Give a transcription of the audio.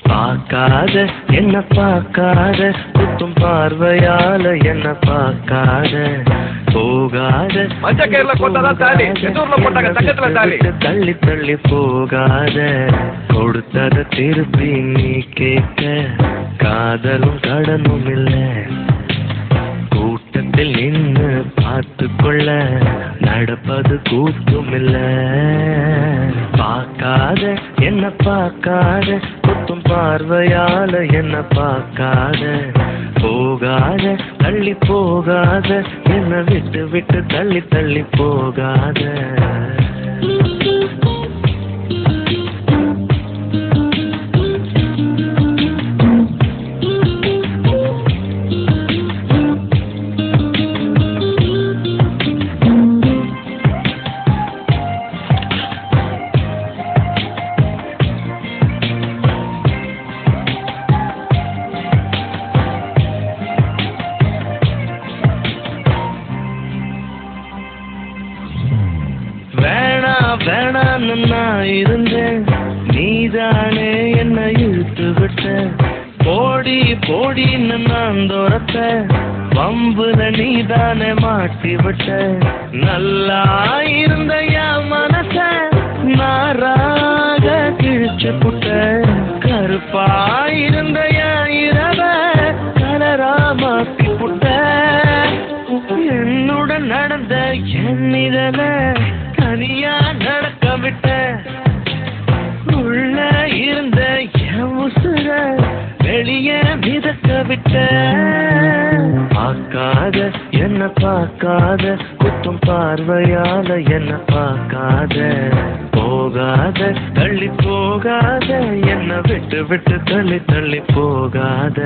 பார்க்காத என்ன பார்க்காத குத்தும் பார்வையால என்ன பார்க்காத போகாத தள்ளி தள்ளி போகாத கொடுத்தத திருப்பி நீ கேட்க காதலும் கடனும் இல்லை கூட்டத்தில் நின்று பார்த்து கொள்ள நடப்பது கூத்தும் இல்லை பார்க்காத என்ன பார்க்காத குத்தும் பார்வையால என்ன பார்க்காத போகாத தள்ளி போகாத என்ன விட்டு விட்டு தள்ளி தள்ளி போகாத வேணான்னு நான் இருந்தேன் நீதானே என்ன இழுத்து விட்ட போடி போடின்னு நான் துரத்த வம்புல நீதானே மாட்டி விட்ட நல்லா இருந்த என் மனச நாராக கிழிச்சு புட்ட கருப்பா இருந்த என் இரவ கலரா மாட்டி புட்ட என்னுடன் நடந்த என் நிழல தனியா நடக்க விட்ட உள்ள இருந்த என் உசுர வெளியே மிதக்க விட்ட பார்க்காத என்ன பார்க்காத குத்தும் பார்வையால என்ன பார்க்காத போகாத தள்ளி போகாத என்ன விட்டு விட்டு தள்ளி தள்ளி போகாத